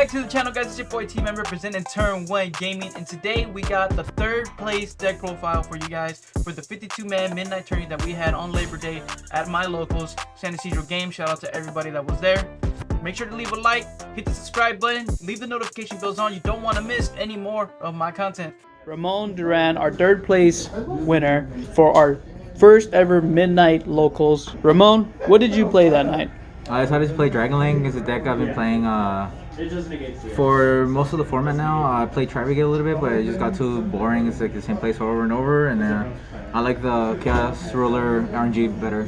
back to the channel, guys. It's your boy T-Man representing Turn 1 Gaming, and today we got the third place deck profile for you guys for the 52-man midnight tourney that we had on Labor Day at my locals, San Isidro Game. Shout out to everybody that was there. Make sure to leave a like, hit the subscribe button, leave the notification bells on. You don't want to miss any more of my content. Ramon Duran, our third place winner for our first ever midnight locals. Ramon, what did you play that night? I decided to play Dragon Link. It's a deck I've been playing for most of the format now. I played Tri-Brigade a little bit, but it just got too boring. It's like the same place over and over, and I like the Chaos Ruler RNG better.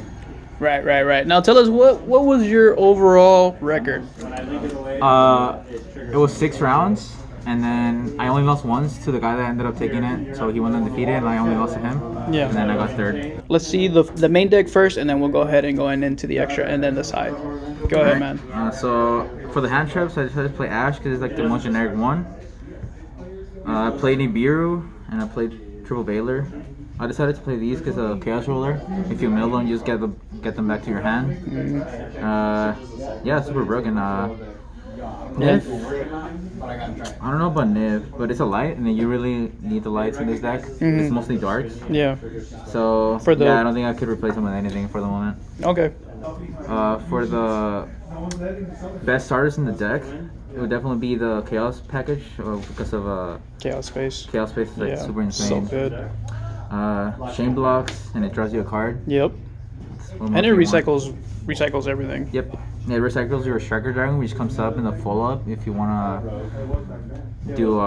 Right. Now tell us, what was your overall record? It was 6 rounds, and then I only lost once to the guy that ended up taking it, so he went undefeated, and I only lost to him. Yeah. And then I got third. Let's see the main deck first, and then we'll go ahead and go into the extra, and then the side. Go ahead, man. So for the hand traps, I decided to play Ash because it's like the most generic one. I played Nibiru, and I played Triple Baylor. I decided to play these because of Chaos Roller. If you mill them, you just get them back to your hand. Yeah, super broken. Niv. I don't know about Niv, but it's a light, and then you really need the lights in this deck. It's mostly darks. Yeah. So yeah, I don't think I could replace them with anything for the moment. Okay. For the best starters in the deck, it would definitely be the Chaos package because of Chaos Space. Chaos Space is like super insane. So good. Chain blocks, and it draws you a card. Yep. And it recycles everything. Yep. It recycles your Striker Dragon, which comes up in the follow-up if you want to do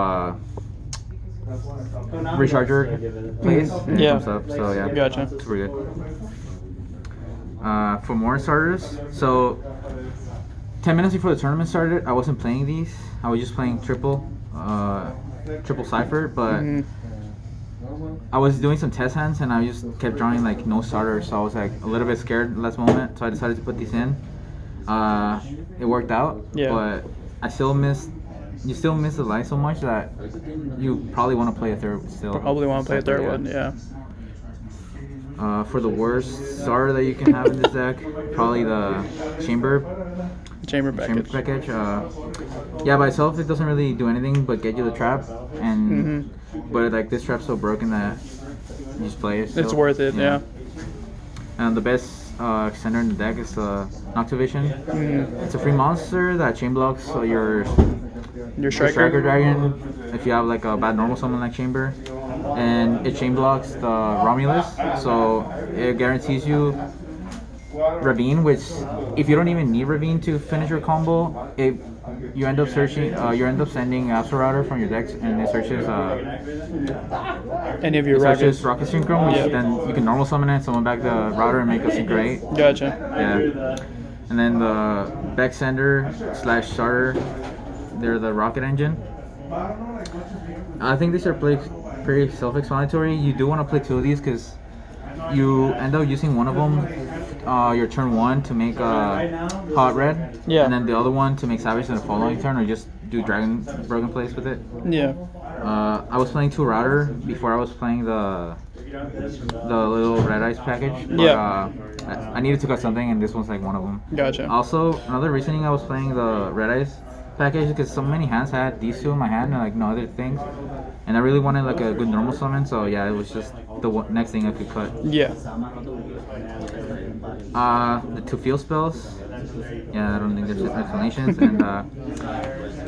recharger plays. Yeah. It comes up, so yeah. Gotcha. It's pretty good. For more starters, so 10 minutes before the tournament started, I wasn't playing these. I was just playing triple Cypher, but I was doing some test hands, and I just kept drawing like no starters, so I was like a little bit scared last moment, so I decided to put these in. It worked out, but I still missed. You still miss the light so much that you probably want to play a third still. Probably want to play a third one, yeah. For the worst starter that you can have in this deck, probably the Chamber package. Yeah, by itself it doesn't really do anything but get you the trap, and but like this trap's so broken that you just play it. It's worth it, yeah. And the best extender in the deck is the Noctivision. It's a free monster that chain blocks your Striker Dragon if you have like a bad normal summon like Chamber, and it chain blocks the Romulus, so it guarantees you Ravine, which if you don't even need Ravine to finish your combo, you end up sending Astro Router from your decks, and it searches any of your Rocket Synchro, which then you can normal summon it, summon back the Router, and make a Synchro 8. Gotcha. Yeah. And then the Beck Sender / starter, they're the Rocket Engine. I think these are pretty self-explanatory. You do want to play 2 of these because you end up using one of them your turn 1 to make a hot red, and then the other one to make Savage in the following turn, or just do Dragon Broken plays with it. Yeah. I was playing 2 Router before I was playing the little Red Ice package, but I needed to cut something, and this one's like one of them. Gotcha. Also, another reasoning I was playing the Red Ice package because so many hands had these 2 in my hand and like no other things, and I really wanted like a good normal summon, so yeah, it was just the next thing I could cut. Yeah. The 2 field spells, yeah, I don't think there's explanations. And I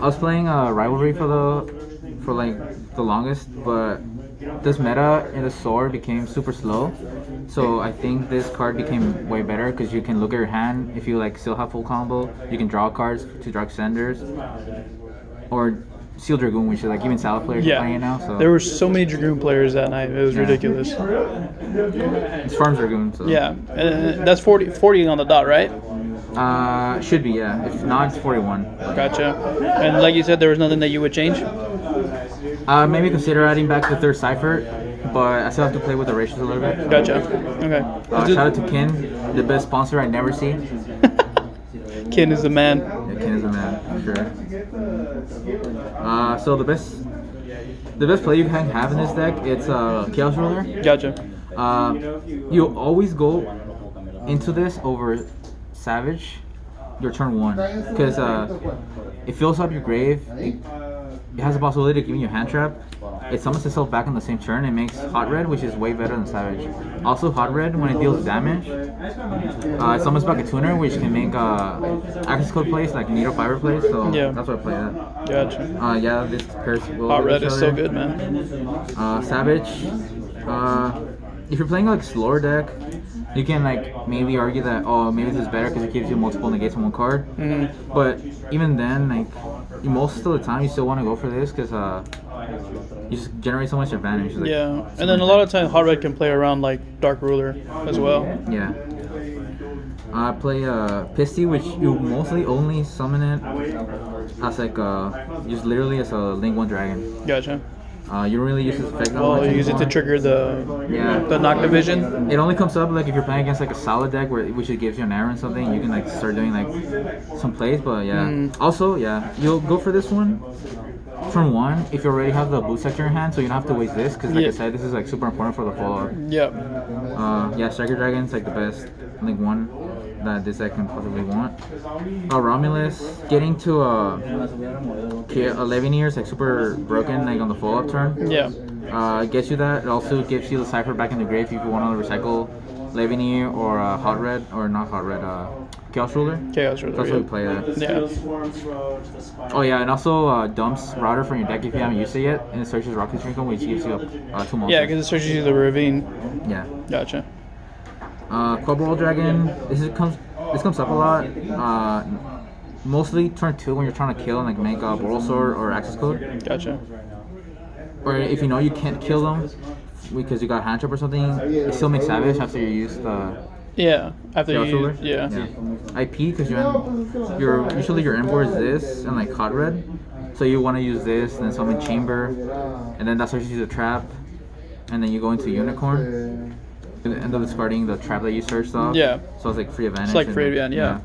was playing Rivalry for like the longest, but this meta in the sword became super slow, so I think this card became way better because you can look at your hand. If you like still have full combo, you can draw cards to draw extenders, or Steel Dragoon, which is like even Salad players are playing it now. So there were so many Dragoon players that night. It was ridiculous. It's Farm Dragoon. So. Yeah, that's 40 on the dot, right? Should be, yeah. If not, it's 41. Gotcha. And like you said, there was nothing that you would change? Maybe consider adding back the 3rd Cypher, but I still have to play with the ratios a little bit. Gotcha. Okay. Shout out to Kin, the best sponsor I never see. Kin is the man. Yeah, Kin is the man, for sure. So the best play you can have in this deck, it's Chaos Ruler. Gotcha. You always go into this over Savage your turn 1, because it fills up your grave. It has the possibility of giving you a hand trap. It summons itself back on the same turn. It makes Hot Red, which is way better than Savage. Also, Hot Red, when it deals damage, it summons back a Tuner, which can make access code plays, like Needle Fiber plays. So that's why I play that. Gotcha. Yeah, this pairs well Hot with Red each is other. so good, man. Savage. If you're playing like slower deck, you can like maybe argue that maybe this is better because it gives you multiple negates on one card. But even then, like most of the time, you still want to go for this because you just generate so much advantage. Like, Yeah, and then a lot of times Hot Red can play around like Dark Ruler as well. Yeah. I play Pisty, which you mostly only summon it as like just literally as a Link 1 Dragon. Gotcha. You don't really use this effect. Well, you use it to trigger the knock division. It only comes up like if you're playing against like a solid deck which it gives you an arrow and something. You can like start doing like some plays, but yeah. Also, yeah, you'll go for this one. Turn 1 if you already have the blue sector in hand, so you don't have to waste this because like I said, this is like super important for the follow-up. Yep. Yeah, Striker Dragon's like the best Link 1 that this deck can possibly want. Romulus getting to Levineer is like super broken like on the follow-up turn. Yeah. Gets you that. It also gives you the Cypher back in the grave if you want to recycle Levineer or Hot Red, or not Hot Red, Chaos Ruler. Chaos Ruler. That's how we play that. Yeah. Oh yeah, and also dumps Router from your deck if you haven't used it yet, and it searches Rocket Sprinkle, which gives you 2 monsters. Yeah, because it searches you the ravine. Yeah. Gotcha. Quadruple Dragon. This comes up a lot. Mostly turn 2 when you're trying to kill and like make a Boral Sword or Access Code. Gotcha. Or if you know you can't kill them because you got hand trap or something, it still makes Savage after you use the after Chaos you Ruler. yeah. IP because usually your end board is this and like Hot Red, so you want to use this and then summon Chamber, and then that starts to use a trap, and then you go into Unicorn. You end up discarding the trap that you searched off. Yeah. So it's like free advantage. It's like free advantage, yeah.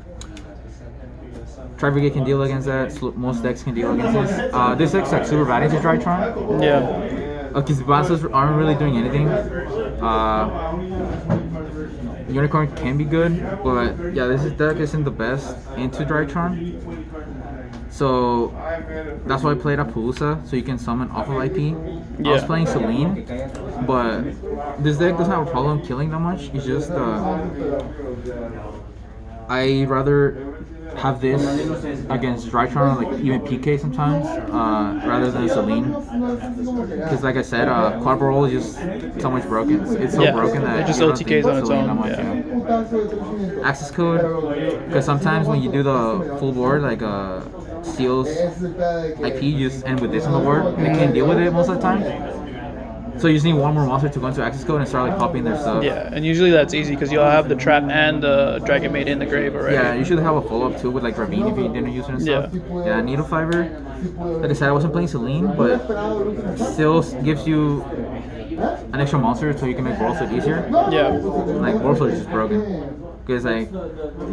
Tri-Brigade can deal against that. Most decks can deal against this. This deck's like super bad into Drytron. Yeah. Because bosses aren't really doing anything. Unicorn can be good, but yeah, this deck isn't the best into Drytron. So that's why I played Appaloosa, so you can summon off of IP. I was playing Celine, but this deck doesn't have a problem killing that much. It's just I rather have this against Drytron, like even PK sometimes, rather than Celine. Because like I said, Quadroll is just so much broken. It's so broken that it just you don't OTKs on its Celine own. that much, Access code, because sometimes when you do the full board, like Steel's IP, you just end with this on the board. They can't deal with it most of the time. So you just need one more monster to go into access code and start like popping their stuff. Yeah, and usually that's easy because you'll have the trap and the Dragon Maid in the grave already. Yeah, you should have a follow-up too with like Ravine if you didn't use it and stuff. Yeah, Needle Fiber. Like I said, I wasn't playing Celine, but still gives you an extra monster so you can make Boral Sword easier. Yeah. Like Boral Sword is just broken. Because like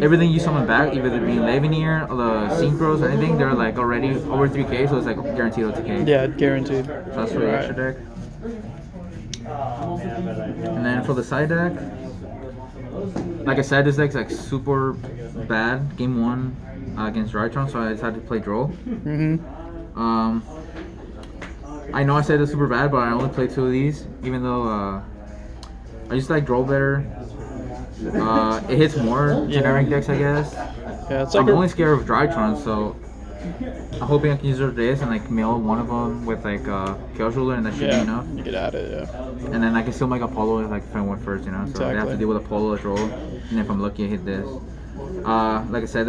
everything you summon back, either being Levineer or the Synchros or anything, they're like already over 3k, so it's like guaranteed OTK. Yeah, guaranteed. So that's for the extra deck. And then for the side deck, like I said, this deck's like super bad game 1 against Drytron, so I decided to play Droll. I know I said it's super bad, but I only played 2 of these, even though I just like Droll better. It hits more generic decks, I guess. Yeah, it's like I'm only scared of Drytron, so I'm hoping I can use this and like mill one of them with like Chaos Ruler, and that should be enough. You get at it, And then I can still make Apollo like if I went first, you know. So they have to deal with Apollo as roll, and if I'm lucky, I hit this. Like I said,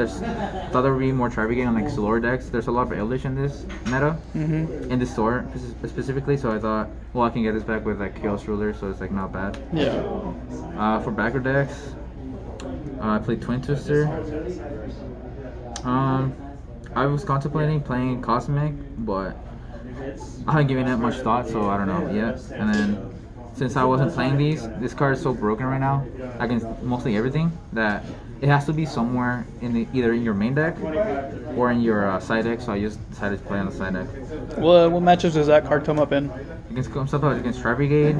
thought there would be more Tri-Brigade on like slower decks. There's a lot of Eldritch in this meta, in this store specifically. So I thought, well, I can get this back with like Chaos Ruler, so it's like not bad. Yeah. For backer decks, I played Twin Twister. I was contemplating playing Cosmic, but I haven't given it much thought, so I don't know yet. And then since I wasn't playing these, this card is so broken right now against mostly everything that it has to be somewhere in either in your main deck or in your side deck. So I just decided to play on the side deck. What matchups does that card come up in? Comes up against Tri-Brigade,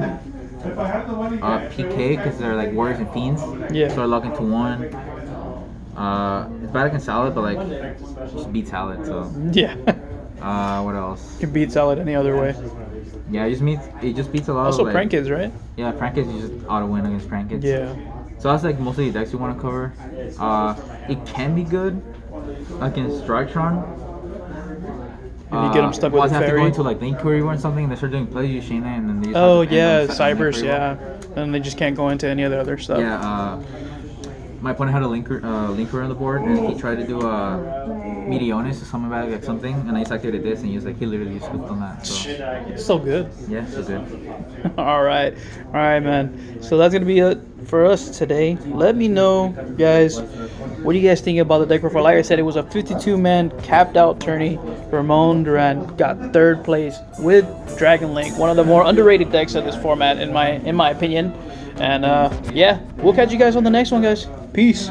PK because they're like Warriors and Fiends. Yeah. So I lock into 1. It's bad against Salad, but like just beat Salad. So Yeah. what else? You can beat Salad any other way. Yeah, it just beats a lot Also, of like, Prank Kids, right? Yeah, Prank Kids, you just auto win against Prank Kids. Yeah. So that's like mostly the decks you want to cover. It can be good against Striketron. If you get them stuck with a have to go fairy. into like Link Query or something, and they start doing plays, you chain it, and then they just Oh have to yeah, end on Cybers, Link Query. yeah. And they just can't go into any of the other stuff. Yeah, my opponent had a linker on the board, and he tried to do a Meteonis or something back like something, and I just activated this, and he literally just scooped on that. So It's so good. yeah, so good. All right, man. So that's gonna be it for us today. Let me know, guys, what do you guys think about the deck profile? Like I said, it was a 52-man capped out tourney. Ramon Duran got third place with Dragon Link, one of the more underrated decks of this format, in my opinion. And yeah, we'll catch you guys on the next one, guys. Peace.